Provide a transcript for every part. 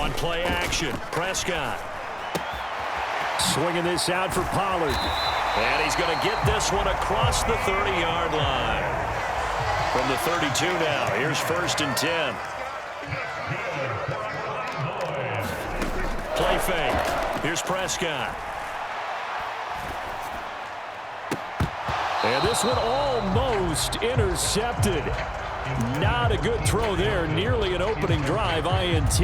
On play action, Prescott. Swinging this out for Pollard. And he's going to get this one across the 30-yard line. From the 32 now, here's 1st and 10. Play fake. Here's Prescott. And this one almost intercepted. Not a good throw there. Nearly an opening drive INT.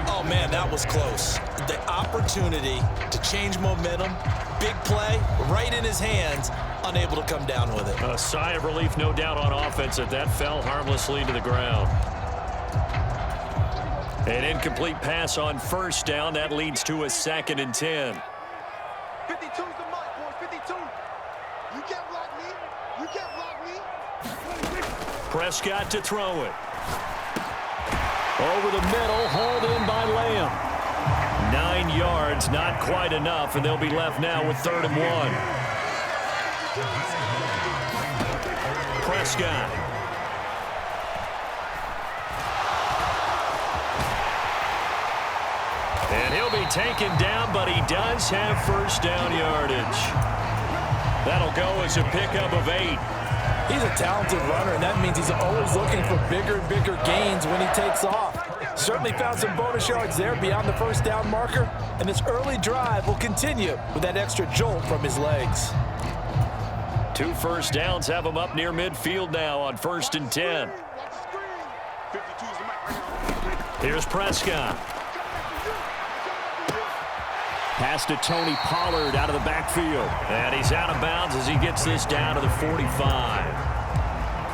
Oh, man, that was close. The opportunity to change momentum, big play, right in his hands, unable to come down with it. A sigh of relief, no doubt, on offense that fell harmlessly to the ground. An incomplete pass on 1st down. That leads to a 2nd and 10. 52's the mark, boys. 52. You can't block me. You can't block me. Prescott to throw it. Over the middle, hauled in by Lamb. 9 yards, not quite enough, and they'll be left now with 3rd and 1. Prescott. And he'll be taken down, but he does have 1st down yardage. That'll go as a pickup of 8. He's a talented runner, and that means he's always looking for bigger and bigger gains when he takes off. Certainly found some bonus yards there beyond the 1st down marker, and this early drive will continue with that extra jolt from his legs. 2 1st downs have him up near midfield now on 1st and 10. Here's Prescott. Pass to Tony Pollard out of the backfield. And he's out of bounds as he gets this down to the 45.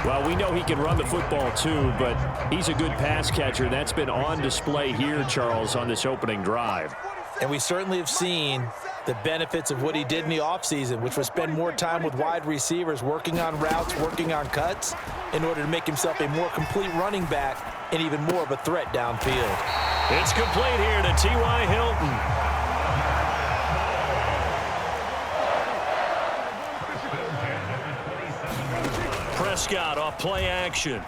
Well, we know he can run the football too, but he's a good pass catcher. That's been on display here, Charles, on this opening drive. And we certainly have seen the benefits of what he did in the offseason, which was spend more time with wide receivers, working on routes, working on cuts, in order to make himself a more complete running back and even more of a threat downfield. It's complete here to T.Y. Hilton. Prescott off play action.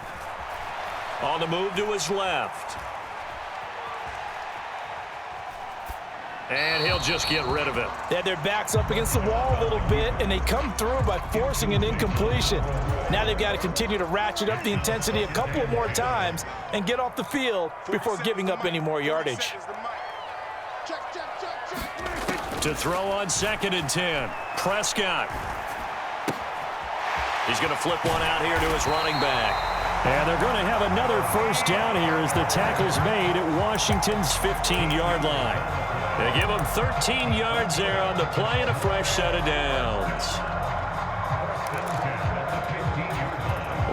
On the move to his left. And he'll just get rid of it. They had their backs up against the wall a little bit, and they come through by forcing an incompletion. Now they've got to continue to ratchet up the intensity a couple of more times and get off the field before giving up any more yardage. To throw on 2nd and 10. Prescott. He's going to flip one out here to his running back. And they're going to have another 1st down here as the tackle's made at Washington's 15-yard line. They give him 13 yards there on the play and a fresh set of downs.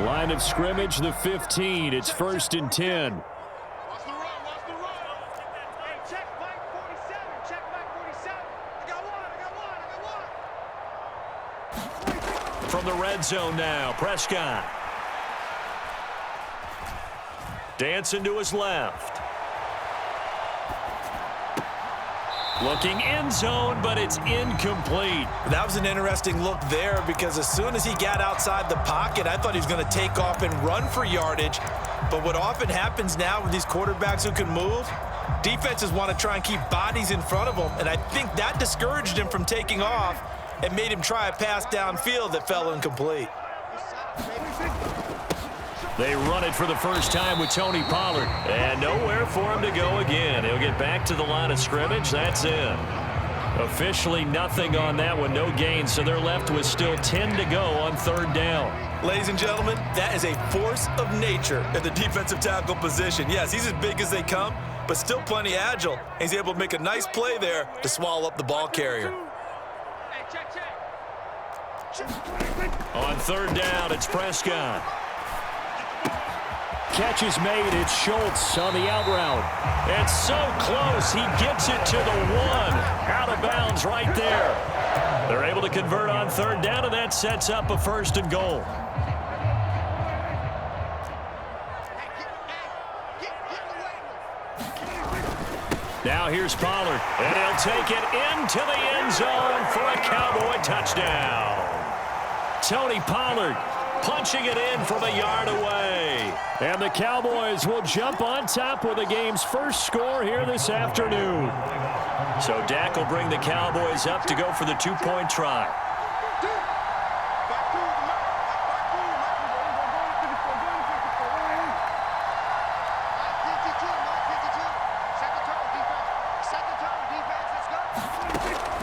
Line of scrimmage, the 15. It's 1st and 10. From the red zone now, Prescott. Dancing to his left. Looking end zone, but it's incomplete. That was an interesting look there because as soon as he got outside the pocket, I thought he was going to take off and run for yardage. But what often happens now with these quarterbacks who can move, defenses want to try and keep bodies in front of them, and I think that discouraged him from taking off and made him try a pass downfield that fell incomplete. They run it for the first time with Tony Pollard. And nowhere for him to go again. He'll get back to the line of scrimmage. That's it. Officially nothing on that one. No gain, so they're left with still 10 to go on 3rd down. Ladies and gentlemen, that is a force of nature at the defensive tackle position. Yes, he's as big as they come, but still plenty agile. He's able to make a nice play there to swallow up the ball carrier. On 3rd down, it's Prescott. Catch is made. It's Schultz on the out route. It's so close. He gets it to the 1. Out of bounds right there. They're able to convert on 3rd down, and that sets up a 1st and goal. Now here's Pollard, and he'll take it into the end zone for a Cowboy touchdown. Tony Pollard punching it in from a yard away. And the Cowboys will jump on top with the game's first score here this afternoon. So Dak will bring the Cowboys up to go for the two-point try.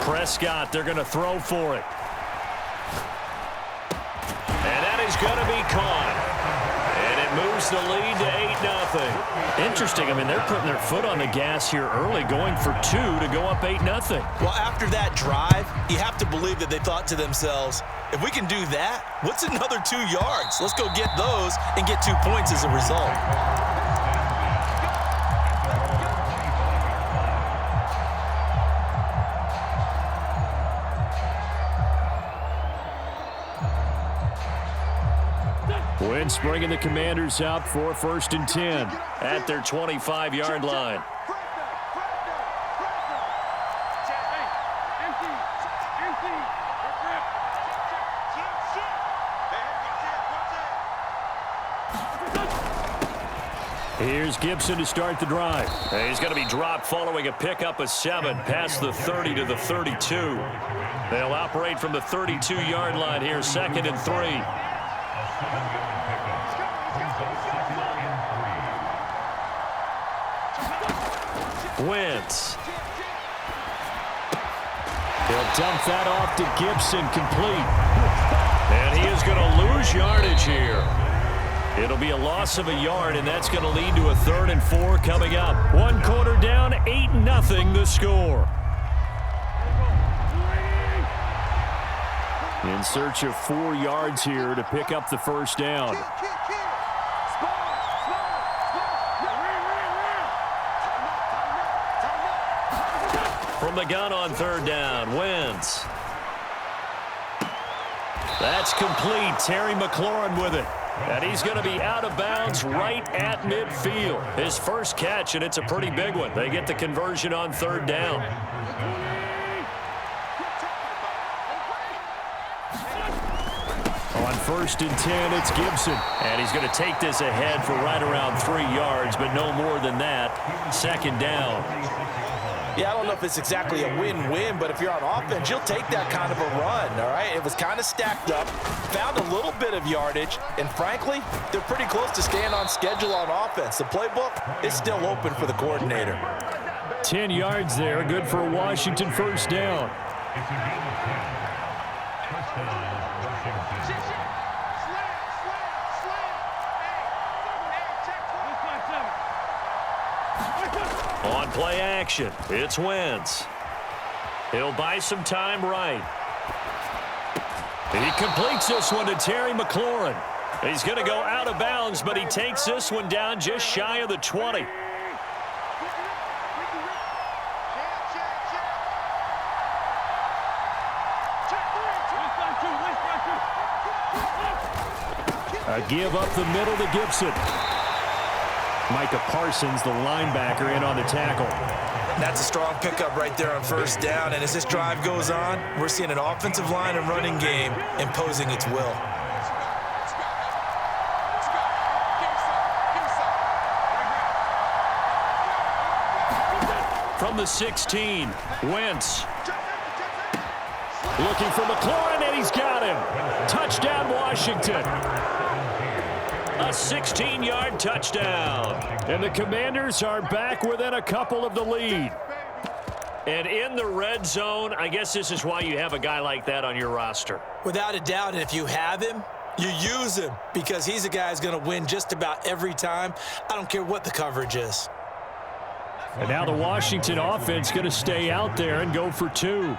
Prescott, they're going to throw for it. And that is going to be caught. And it moves the lead to 8-0. Interesting. I mean, they're putting their foot on the gas here early, going for 2 to go up 8-0. Well, after that drive, you have to believe that they thought to themselves, if we can do that, what's another 2 yards? Let's go get those and get 2 points as a result. Wentz bringing the Commanders up for 1st and 10 at their 25-yard line. Here's Gibson to start the drive. He's going to be dropped following a pickup of 7 past the 30 to the 32. They'll operate from the 32-yard line here, 2nd and 3. Wentz. He'll dump that off to Gibson, complete. And he is going to lose yardage here. It'll be a loss of a yard, and that's going to lead to a 3rd and 4 coming up. 1 quarter down, 8-0 the score. In search of 4 yards here to pick up the first down. From the gun on 3rd down, Wentz. That's complete. Terry McLaurin with it. And he's going to be out of bounds right at midfield. His first catch, and it's a pretty big one. They get the conversion on 3rd down. On 1st and 10, it's Gibson. And he's going to take this ahead for right around 3 yards, but no more than that. 2nd down. Yeah, I don't know if it's exactly a win-win, but if you're on offense, you'll take that kind of a run, all right? It was kind of stacked up, found a little bit of yardage, and frankly, they're pretty close to staying on schedule on offense. The playbook is still open for the coordinator. 10 yards there, good for a Washington first down. On play action, it's Wentz. He'll buy some time right. He completes this one to Terry McLaurin. He's going to go out of bounds, but he takes this one down just shy of the 20. A give up the middle to Gibson. Micah Parsons, the linebacker, in on the tackle. That's a strong pickup right there on 1st down. And as this drive goes on, we're seeing an offensive line and running game imposing its will. From the 16, Wentz. Looking for McLaurin, and he's got him. Touchdown, Washington. A 16-yard touchdown. And the Commanders are back within a couple of the lead. And in the red zone, I guess this is why you have a guy like that on your roster. Without a doubt, and if you have him, you use him because he's a guy who's going to win just about every time. I don't care what the coverage is. And now the Washington offense going to stay out there and go for 2.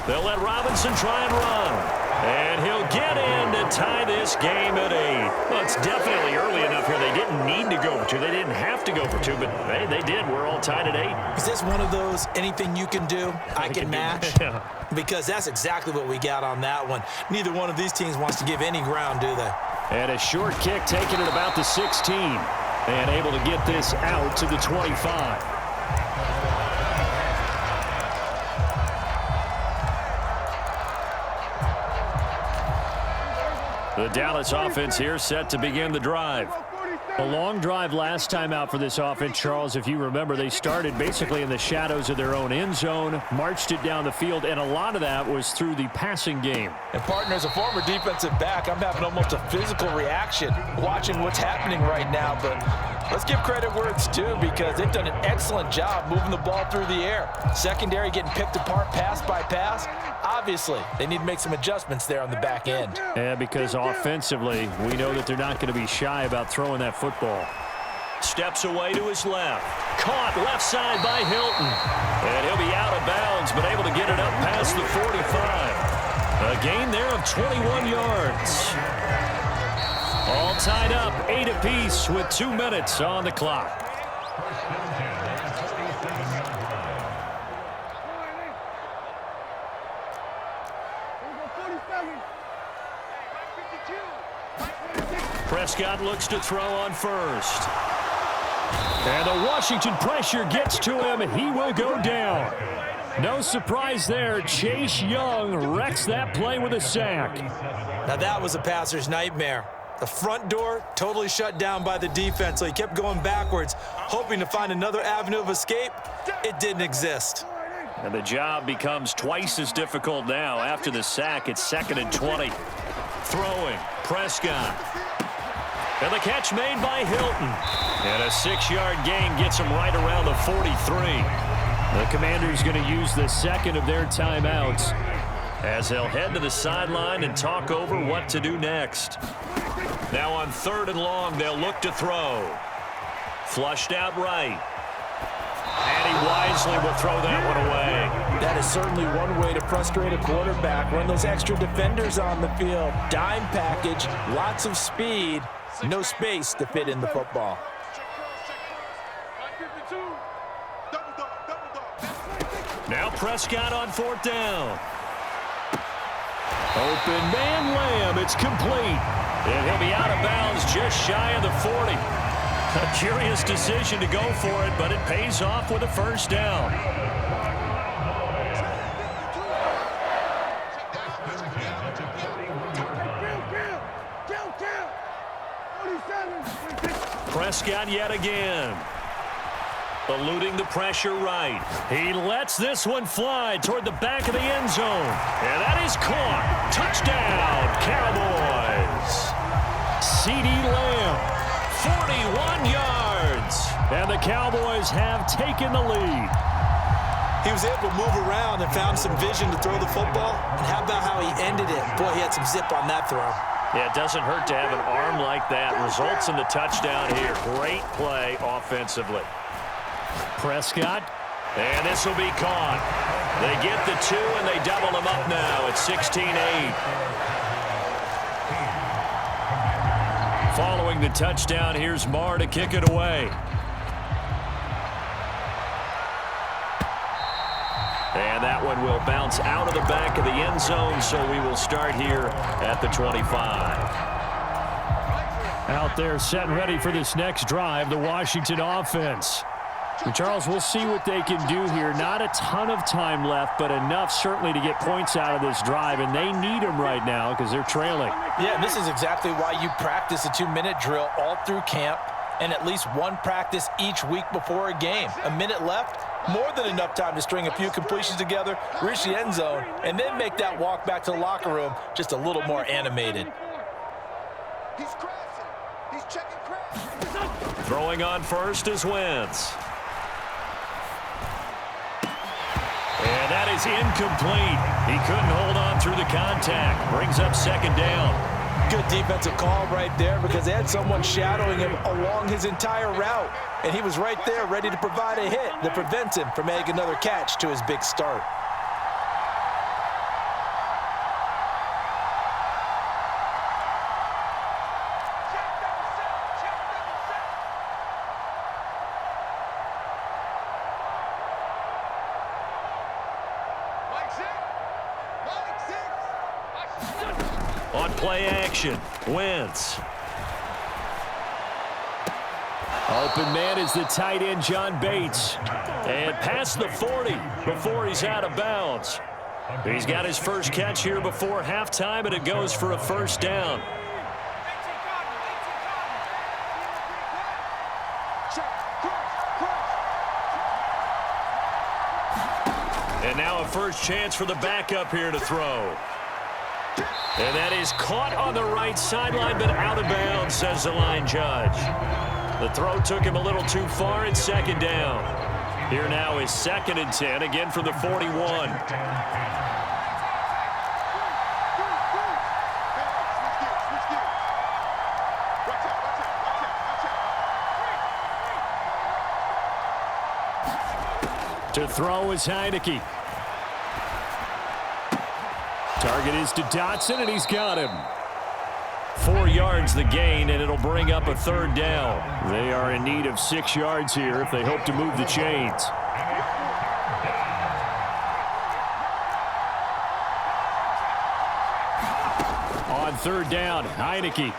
They'll let Robinson try and run. And he'll get in to tie this game at 8. Well, it's definitely early enough here. They didn't need to go for 2. They didn't have to go for 2, but hey, they did. We're all tied at 8. Is this one of those anything you can do, I can match? Yeah. Because that's exactly what we got on that one. Neither one of these teams wants to give any ground, do they? And a short kick taken at about the 16. And able to get this out to the 25. The Dallas offense here set to begin the drive. A long drive last time out for this offense, Charles. If you remember, they started basically in the shadows of their own end zone, marched it down the field, and a lot of that was through the passing game. And partner, as a former defensive back, I'm having almost a physical reaction watching what's happening right now. But let's give credit where it's due, because they've done an excellent job moving the ball through the air. Secondary getting picked apart pass by pass. Obviously, they need to make some adjustments there on the back end. Yeah, because offensively, we know that they're not going to be shy about throwing that football. Steps away to his left. Caught left side by Hilton. And he'll be out of bounds, but able to get it up past the 45. A gain there of 21 yards. All tied up, 8 apiece with 2 minutes on the clock. Prescott looks to throw on first. And the Washington pressure gets to him. He will go down. No surprise there. Chase Young wrecks that play with a sack. Now that was a passer's nightmare. The front door totally shut down by the defense, so he kept going backwards, hoping to find another avenue of escape. It didn't exist. And the job becomes twice as difficult now. After the sack, it's 2nd and 20. Throwing, Prescott. And the catch made by Hilton. And a 6-yard gain gets him right around the 43. The Commanders going to use the second of their timeouts as they'll head to the sideline and talk over what to do next. Now on 3rd and long, they'll look to throw. Flushed out right. And he wisely will throw that one away. That is certainly one way to frustrate a quarterback. Run those extra defenders on the field. Dime package, lots of speed, no space to fit in the football. Now Prescott on 4th down. Open man Lamb. It's complete. And he'll be out of bounds just shy of the 40. A curious decision to go for it, but it pays off with a first down. Prescott yet again. Eluding the pressure right. He lets this one fly toward the back of the end zone. And that is caught. Touchdown, Cowboys. CeeDee Lamb, 41 yards. And the Cowboys have taken the lead. He was able to move around and found some vision to throw the football. And how about how he ended it? Boy, he had some zip on that throw. Yeah, it doesn't hurt to have an arm like that. Results in the touchdown here. Great play offensively. Prescott, and this will be caught. They get the 2, and they double them up now at 16-8. Following the touchdown, here's Marr to kick it away. And that one will bounce out of the back of the end zone, so we will start here at the 25. Out there set and ready for this next drive, the Washington offense. And Charles, we'll see what they can do here. Not a ton of time left, but enough certainly to get points out of this drive, and they need them right now because they're trailing. Yeah, this is exactly why you practice a 2-minute drill all through camp and at least one practice each week before a game. A minute left, more than enough time to string a few completions together, reach the end zone, and then make that walk back to the locker room just a little more animated. He's crashing. He's checking crash. Throwing on first is Wentz. And that is incomplete. He couldn't hold on through the contact. Brings up 2nd down. Good defensive call right there, because they had someone shadowing him along his entire route. And he was right there ready to provide a hit that prevents him from making another catch to his big start. On play action, Wentz. Open man is the tight end, John Bates. And past the 40 before he's out of bounds. He's got his first catch here before halftime, and it goes for a first down. first chance for the backup here to throw. And that is caught on the right sideline, but out of bounds, says the line judge. The throw took him a little too far. It's second down. Here now is 2nd and 10, again from the 41. To throw is Heineke. Target is to Dotson, and he's got him. 4 yards the gain, and it'll bring up a 3rd down. They are in need of 6 yards here if they hope to move the chains. On 3rd down, Heineke.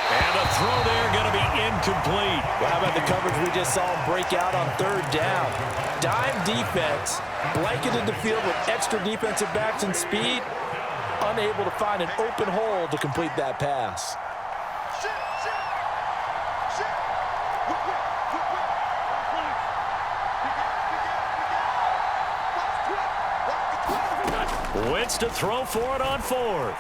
And a throw there going to be incomplete. Well, how about the coverage we just saw him break out on 3rd down? Dime defense, blanketed the field with extra defensive backs and speed, unable to find an open hole to complete that pass. Wentz to throw for it on 4th.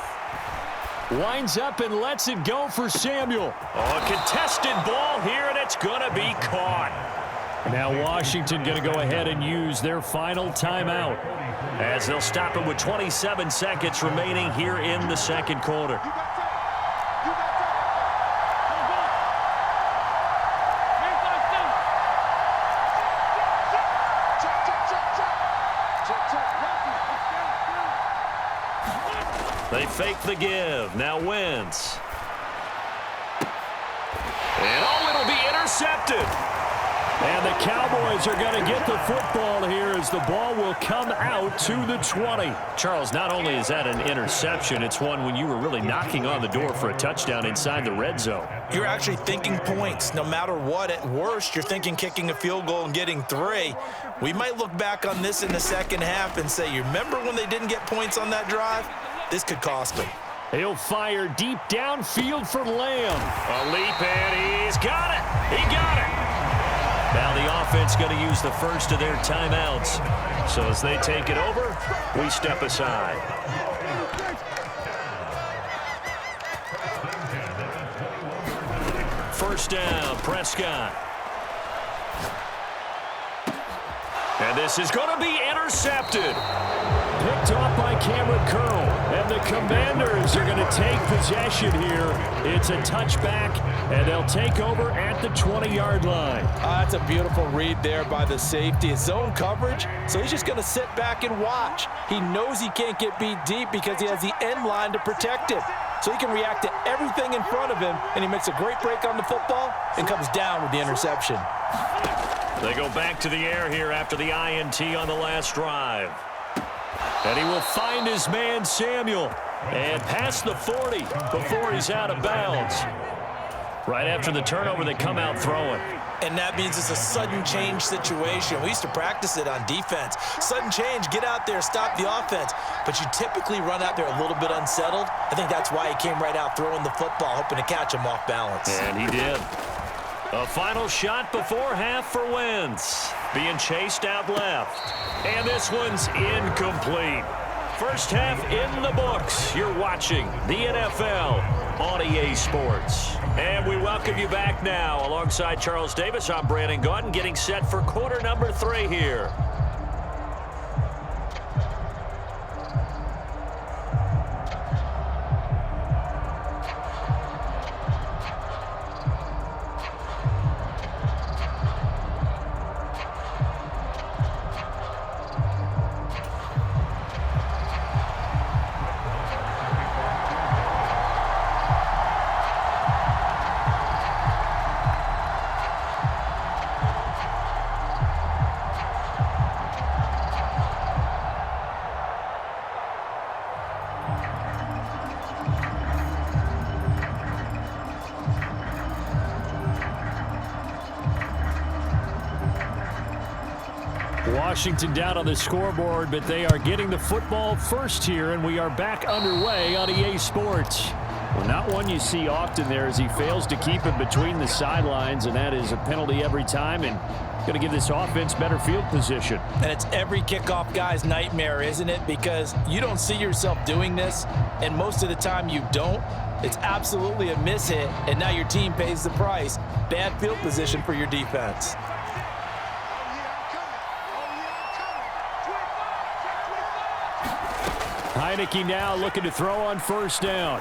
Winds up and lets it go for Samuel. Oh, a contested ball here, and it's going to be caught. Now Washington going to go ahead and use their final timeout as they'll stop it with 27 seconds remaining here in the 2nd quarter. They fake the give. Now Wentz. And oh, it'll be intercepted. And the Cowboys are going to get the football here as the ball will come out to the 20. Charles, not only is that an interception, it's one when you were really knocking on the door for a touchdown inside the red zone. You're actually thinking points. No matter what, at worst, you're thinking kicking a field goal and getting 3. We might look back on this in the 2nd half and say, you remember when they didn't get points on that drive? This could cost him. He'll fire deep downfield for Lamb. A leap, and he's got it. He got it. Now the offense going to use the first of their timeouts. So as they take it over, we step aside. First down, Prescott. And this is going to be intercepted. Picked off by Cameron Curl. And the Commanders are going to take possession here. It's a touchback, and they'll take over at the 20-yard line. That's a beautiful read there by the safety. It's zone coverage, so he's just going to sit back and watch. He knows he can't get beat deep because he has the end line to protect him. So he can react to everything in front of him, and he makes a great break on the football and comes down with the interception. They go back to the air here after the INT on the last drive. And he will find his man, Samuel, and past the 40 before he's out of bounds. Right after the turnover, they come out throwing. And that means it's a sudden change situation. We used to practice it on defense. Sudden change, get out there, stop the offense. But you typically run out there a little bit unsettled. I think that's why he came right out throwing the football, hoping to catch him off balance. And he did. A final shot before half for Wentz. Being chased out left. And this one's incomplete. First half in the books. You're watching the NFL on EA Sports. And we welcome you back now. Alongside Charles Davis, I'm Brandon Gaudin, getting set for quarter number 3 here. Washington down on the scoreboard, but they are getting the football first here, and we are back underway on EA Sports. Well, not one you see often there as he fails to keep it between the sidelines, and that is a penalty every time and going to give this offense better field position. And it's every kickoff guy's nightmare, isn't it? Because you don't see yourself doing this, and most of the time you don't. It's absolutely a mishit, and now your team pays the price. Bad field position for your defense. Heineke now looking to throw on first down.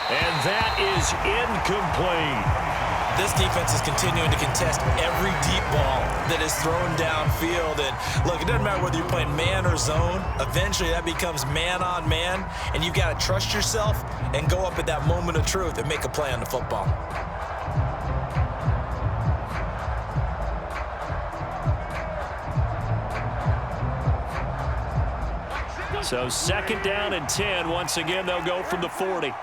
And that is incomplete. This defense is continuing to contest every deep ball that is thrown downfield. And look, it doesn't matter whether you're playing man or zone. Eventually that becomes man on man, and you've got to trust yourself and go up at that moment of truth and make a play on the football. So 2nd down and 10. Once again, they'll go from the 40.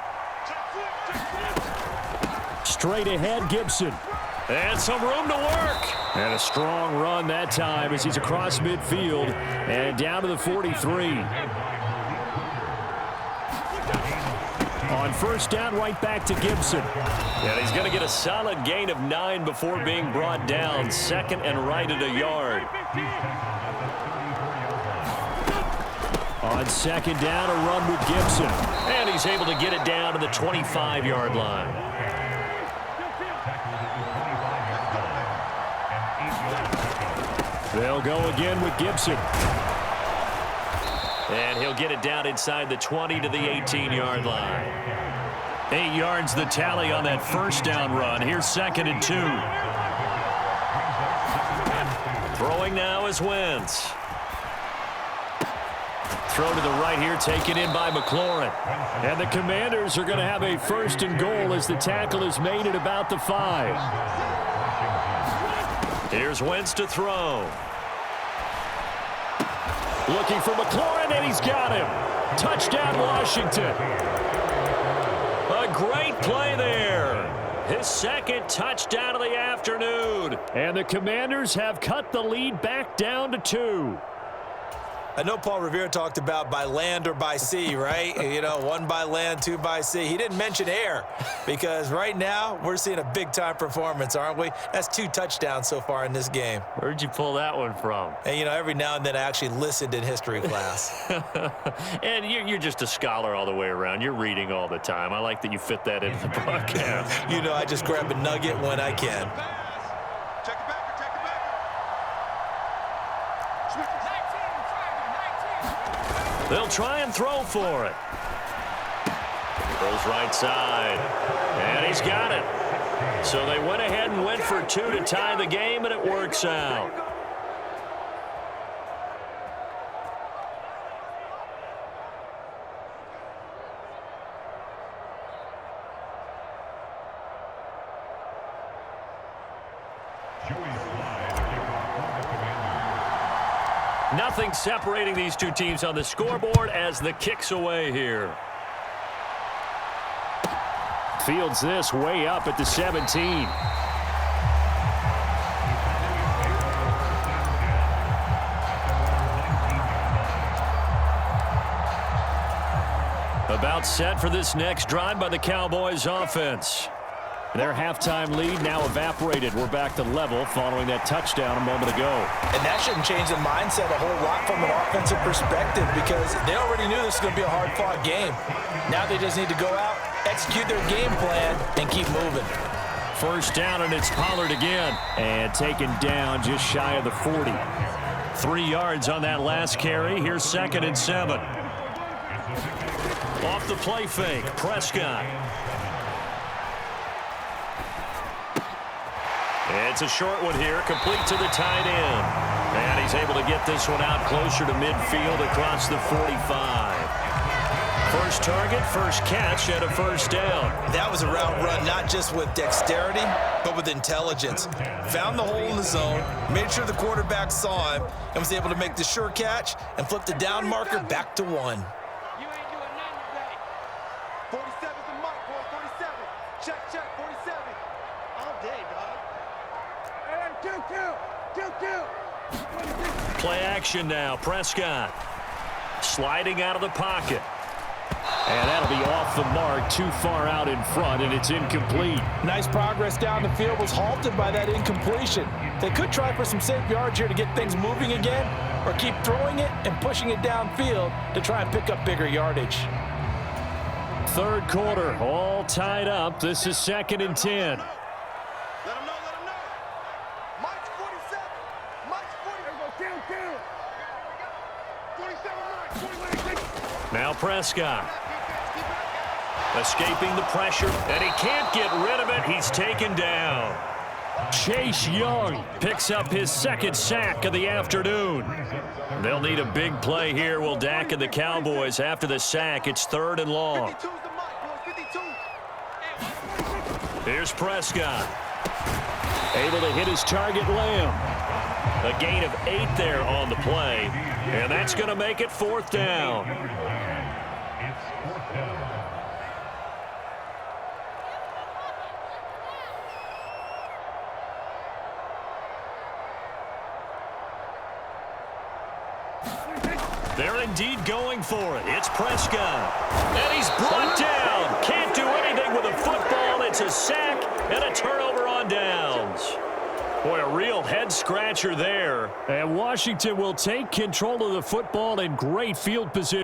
Straight ahead, Gibson. And some room to work. And a strong run that time as he's across midfield and down to the 43. On first down, right back to Gibson. And he's going to get a solid gain of 9 before being brought down. 2nd and right at a yard. On 2nd down, a run with Gibson. And he's able to get it down to the 25-yard line. They'll go again with Gibson. And he'll get it down inside the 20 to the 18-yard line. 8 yards the tally on that first down run. Here's 2nd and 2. Throwing now is Wentz. Throw to the right here, taken in by McLaurin. And the Commanders are going to have a 1st and goal as the tackle is made at about the 5. Here's Wentz to throw. Looking for McLaurin, and he's got him. Touchdown, Washington. A great play there. His 2nd touchdown of the afternoon. And the Commanders have cut the lead back down to 2. I know Paul Revere talked about by land or by sea, right? You know, 1 by land, 2 by sea. He didn't mention air because right now we're seeing a big-time performance, aren't we? That's 2 touchdowns so far in this game. Where'd you pull that one from? And, you know, every now and then I actually listened in history class. And you're just a scholar all the way around. You're reading all the time. I like that you fit that into the broadcast. You know, I just grab a nugget when I can. They'll try and throw for it. Throws right side. And he's got it. So they went ahead and went for 2 to tie the game, and it works out. Nothing separating these two teams on the scoreboard as the kick's away here. Fields this way up at the 17. About set for this next drive by the Cowboys offense. Their halftime lead now evaporated. We're back to level following that touchdown a moment ago. And that shouldn't change the mindset a whole lot from an offensive perspective because they already knew this was going to be a hard-fought game. Now they just need to go out, execute their game plan, and keep moving. First down, and it's Pollard again. And taken down just shy of the 40. 3 yards on that last carry. Here's 2nd and 7. Off the play fake, Prescott. It's a short one here, complete to the tight end. And he's able to get this one out closer to midfield across the 45. First target, first catch, and a first down. That was a route run not just with dexterity, but with intelligence. Found the hole in the zone, made sure the quarterback saw him, and was able to make the sure catch and flip the down marker back to 1. You ain't doing nothing today. 47's the mic, boy. 47. Check, 47. All day, dog. Play action now. Prescott sliding out of the pocket. And that'll be off the mark, too far out in front, and it's incomplete. Nice progress down the field, was halted by that incompletion. They could try for some safe yards here to get things moving again, or keep throwing it and pushing it downfield to try and pick up bigger yardage. Third quarter, all tied up. This is 2nd and 10. Let him know, let him know. Mike's 47. Mike's 40. There we go, count. 47, Mike. Now Prescott. Escaping the pressure, and he can't get rid of it. He's taken down. Chase Young picks up his 2nd sack of the afternoon. They'll need a big play here, will Dak and the Cowboys. After the sack, it's 3rd and long. 52's the Mike, boys. 52. Here's Prescott. Able to hit his target, Lamb. A gain of 8 there on the play, and that's going to make it 4th down. They're indeed going for it. It's Prescott. And he's brought down. Can't do anything with a football. It's a sack and a turnover on downs. Boy, a real head-scratcher there. And Washington will take control of the football in great field position.